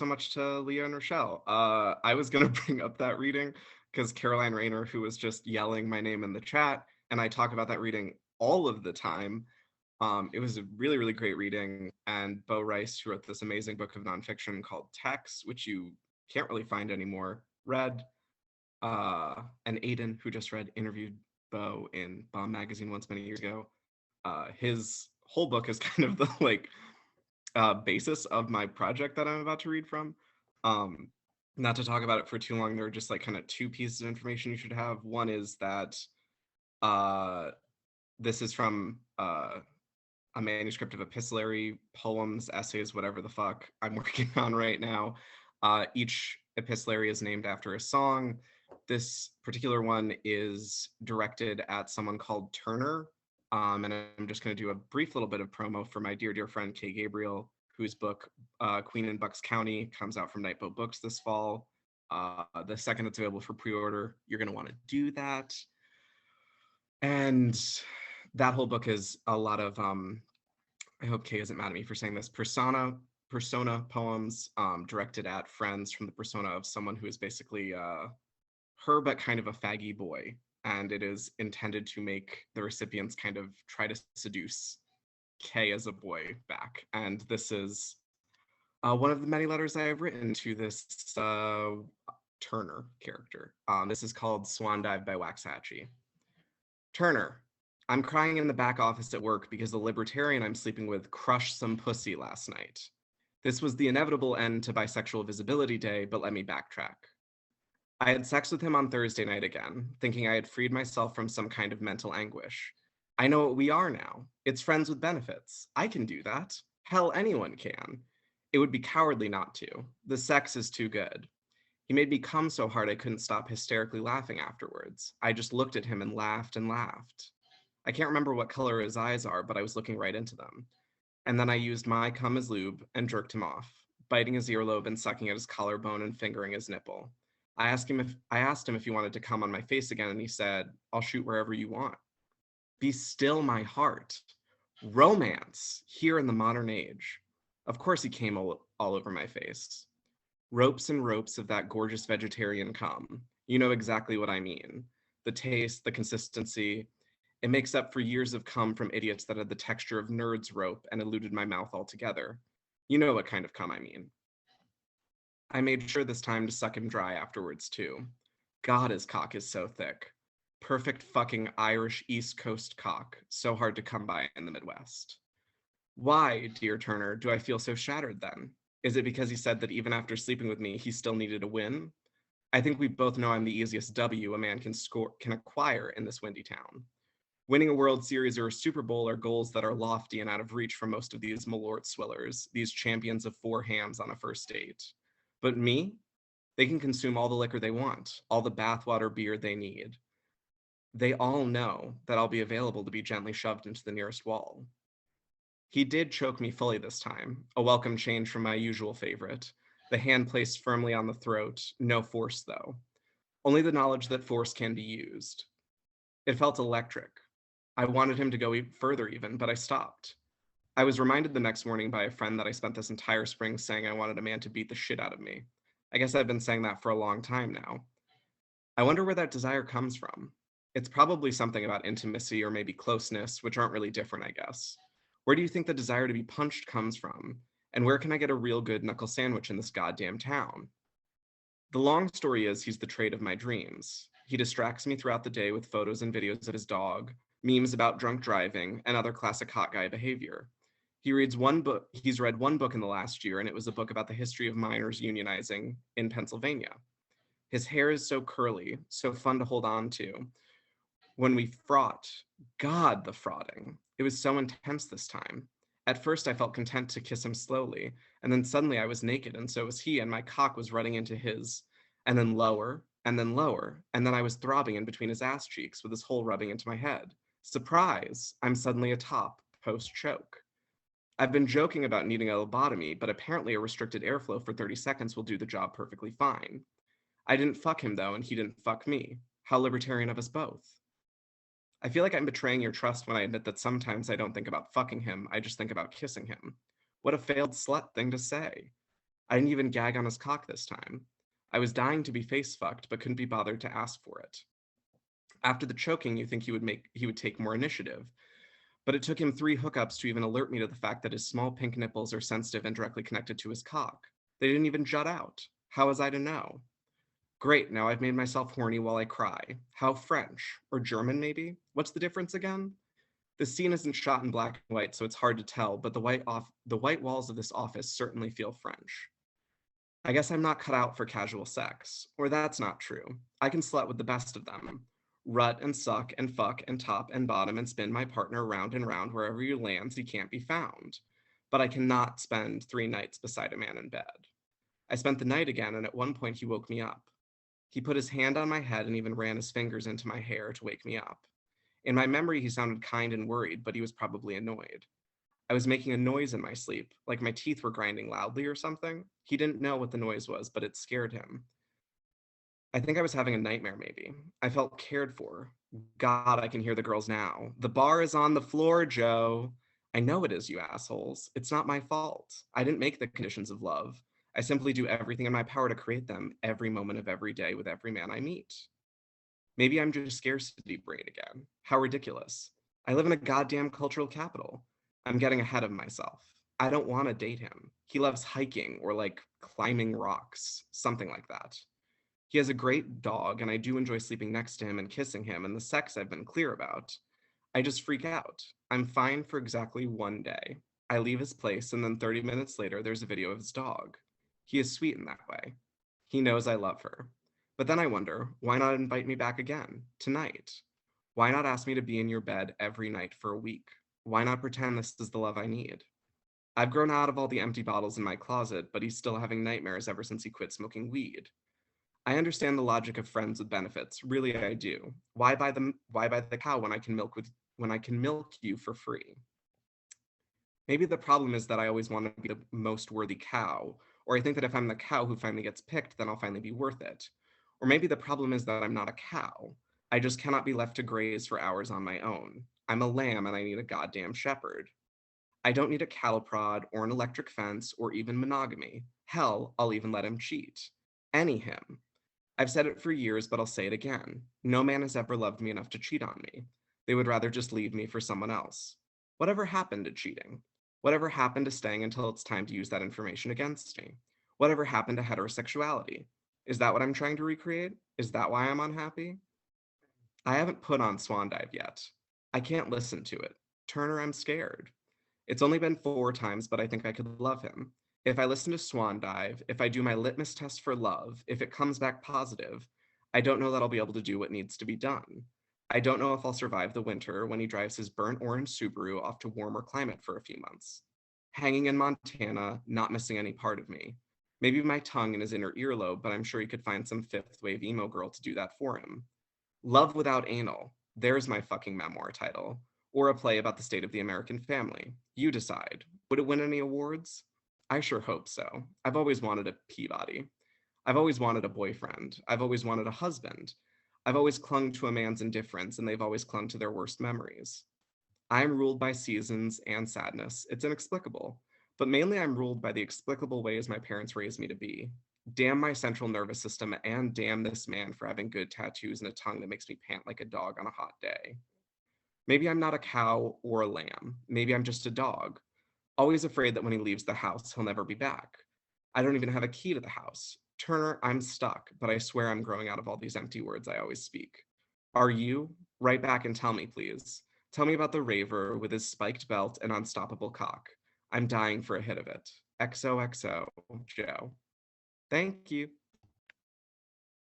so much to Leah and Rochelle. I was going to bring up that reading because Caroline Rayner, who was just yelling my name in the chat, and I talk about that reading all of the time. It was a really, really great reading. And Bo Rice, who wrote this amazing book of nonfiction called Text, which you can't really find anymore, read. And Aiden, who just read, interviewed Bo in Bomb Magazine once many years ago. His whole book is kind of the basis of my project that I'm about to read from. Um, Not to talk about it for too long, there are just like kind of two pieces of information you should have. One is that this is from a manuscript of epistolary poems, essays, whatever the fuck I'm working on right now. Each epistolary is named after a song. This particular one is directed at someone called Turner. And I'm just going to do a brief little bit of promo for my dear, dear friend Kay Gabriel, whose book, Queen in Bucks County, comes out from Nightboat Books this fall. The second it's available for pre-order, you're going to want to do that. And that whole book is a lot of, I hope Kay isn't mad at me for saying this, persona poems directed at friends from the persona of someone who is basically her, but kind of a faggy boy. And it is intended to make the recipients kind of try to seduce Kay as a boy back. And this is one of the many letters I have written to this Turner character. This is called Swan Dive by Waxhatchee. Turner, I'm crying in the back office at work because the libertarian I'm sleeping with crushed some pussy last night. This was the inevitable end to Bisexual Visibility Day, but let me backtrack. I had sex with him on Thursday night again, thinking I had freed myself from some kind of mental anguish. I know what we are now. It's friends with benefits. I can do that. Hell, anyone can. It would be cowardly not to. The sex is too good. He made me come so hard I couldn't stop hysterically laughing afterwards. I just looked at him and laughed and laughed. I can't remember what color his eyes are, but I was looking right into them. And then I used my cum as lube and jerked him off, biting his earlobe and sucking at his collarbone and fingering his nipple. I asked him if he wanted to come on my face again, and he said, I'll shoot wherever you want. Be still my heart. Romance here in the modern age. Of course he came all over my face. Ropes and ropes of that gorgeous vegetarian cum. You know exactly what I mean. The taste, the consistency. It makes up for years of cum from idiots that had the texture of nerds rope and eluded my mouth altogether. You know what kind of cum I mean. I made sure this time to suck him dry afterwards too. God, his cock is so thick. Perfect fucking Irish East Coast cock, so hard to come by in the Midwest. Why, dear Turner, do I feel so shattered then? Is it because he said that even after sleeping with me, he still needed a win? I think we both know I'm the easiest W a man can acquire in this windy town. Winning a World Series or a Super Bowl are goals that are lofty and out of reach for most of these Malort swillers, these champions of four hams on a first date. But me? They can consume all the liquor they want, all the bathwater beer they need. They all know that I'll be available to be gently shoved into the nearest wall. He did choke me fully this time, a welcome change from my usual favorite. The hand placed firmly on the throat, no force though. Only the knowledge that force can be used. It felt electric. I wanted him to go further even, but I stopped. I was reminded the next morning by a friend that I spent this entire spring saying I wanted a man to beat the shit out of me. I guess I've been saying that for a long time now. I wonder where that desire comes from. It's probably something about intimacy or maybe closeness, which aren't really different, I guess. Where do you think the desire to be punched comes from? And where can I get a real good knuckle sandwich in this goddamn town? The long story is he's the trait of my dreams. He distracts me throughout the day with photos and videos of his dog, memes about drunk driving, and other classic hot guy behavior. He's read one book in the last year, and it was a book about the history of miners unionizing in Pennsylvania. His hair is so curly, so fun to hold on to. When we fraught, God, the fraughting. It was so intense this time. At first, I felt content to kiss him slowly, and then suddenly I was naked, and so was he, and my cock was running into his, and then lower, and then lower, and then I was throbbing in between his ass cheeks with his hole rubbing into my head. Surprise! I'm suddenly atop, post-choke. I've been joking about needing a lobotomy, but apparently a restricted airflow for 30 seconds will do the job perfectly fine. I didn't fuck him though, and he didn't fuck me. How libertarian of us both. I feel like I'm betraying your trust when I admit that sometimes I don't think about fucking him, I just think about kissing him. What a failed slut thing to say. I didn't even gag on his cock this time. I was dying to be face fucked, but couldn't be bothered to ask for it. After the choking, you think he would take more initiative, but it took him 3 hookups to even alert me to the fact that his small pink nipples are sensitive and directly connected to his cock. They didn't even jut out. How was I to know? Great, now I've made myself horny while I cry. How French? Or German, maybe? What's the difference again? The scene isn't shot in black and white, so it's hard to tell, but the white walls of this office certainly feel French. I guess I'm not cut out for casual sex. Or that's not true. I can slut with the best of them. Rut and suck and fuck and top and bottom and spin my partner round and round wherever he lands, he can't be found. But I cannot spend 3 nights beside a man in bed. I spent the night again, and at one point he woke me up. He put his hand on my head and even ran his fingers into my hair to wake me up. In my memory, he sounded kind and worried, but he was probably annoyed. I was making a noise in my sleep, like my teeth were grinding loudly or something. He didn't know what the noise was, but it scared him. I think I was having a nightmare, maybe. I felt cared for. God, I can hear the girls now. The bar is on the floor, Joe. I know it is, you assholes. It's not my fault. I didn't make the conditions of love. I simply do everything in my power to create them every moment of every day with every man I meet. Maybe I'm just scarcity brain again. How ridiculous. I live in a goddamn cultural capital. I'm getting ahead of myself. I don't want to date him. He loves hiking or like climbing rocks, something like that. He has a great dog, and I do enjoy sleeping next to him and kissing him, and the sex I've been clear about. I just freak out. I'm fine for exactly 1 day. I leave his place, and then 30 minutes later, there's a video of his dog. He is sweet in that way. He knows I love her. But then I wonder, why not invite me back again, tonight? Why not ask me to be in your bed every night for a week? Why not pretend this is the love I need? I've grown out of all the empty bottles in my closet, but he's still having nightmares ever since he quit smoking weed. I understand the logic of friends with benefits, really I do. Why buy the cow when I can milk you for free? Maybe the problem is that I always want to be the most worthy cow, or I think that if I'm the cow who finally gets picked, then I'll finally be worth it. Or maybe the problem is that I'm not a cow. I just cannot be left to graze for hours on my own. I'm a lamb and I need a goddamn shepherd. I don't need a cattle prod or an electric fence or even monogamy. Hell, I'll even let him cheat. Any him. I've said it for years, but I'll say it again. No man has ever loved me enough to cheat on me. They would rather just leave me for someone else. Whatever happened to cheating? Whatever happened to staying until it's time to use that information against me? Whatever happened to heterosexuality? Is that what I'm trying to recreate? Is that why I'm unhappy? I haven't put on Swan Dive yet. I can't listen to it. Turner, I'm scared. It's only been 4 times, but I think I could love him. If I listen to Swan Dive, if I do my litmus test for love, if it comes back positive, I don't know that I'll be able to do what needs to be done. I don't know if I'll survive the winter when he drives his burnt orange Subaru off to warmer climate for a few months. Hanging in Montana, not missing any part of me. Maybe my tongue in his inner earlobe, but I'm sure he could find some 5th wave emo girl to do that for him. Love Without Anal. There's my fucking memoir title. Or a play about the state of the American family. You decide. Would it win any awards? I sure hope so. I've always wanted a Peabody. I've always wanted a boyfriend. I've always wanted a husband. I've always clung to a man's indifference, and they've always clung to their worst memories. I'm ruled by seasons and sadness. It's inexplicable. But mainly I'm ruled by the explicable ways my parents raised me to be. Damn my central nervous system, and damn this man for having good tattoos and a tongue that makes me pant like a dog on a hot day. Maybe I'm not a cow or a lamb. Maybe I'm just a dog, always afraid that when he leaves the house, he'll never be back. I don't even have a key to the house. Turner, I'm stuck, but I swear I'm growing out of all these empty words I always speak. Are you? Write back and tell me, please. Tell me about the raver with his spiked belt and unstoppable cock. I'm dying for a hit of it. XOXO, Joe. Thank you.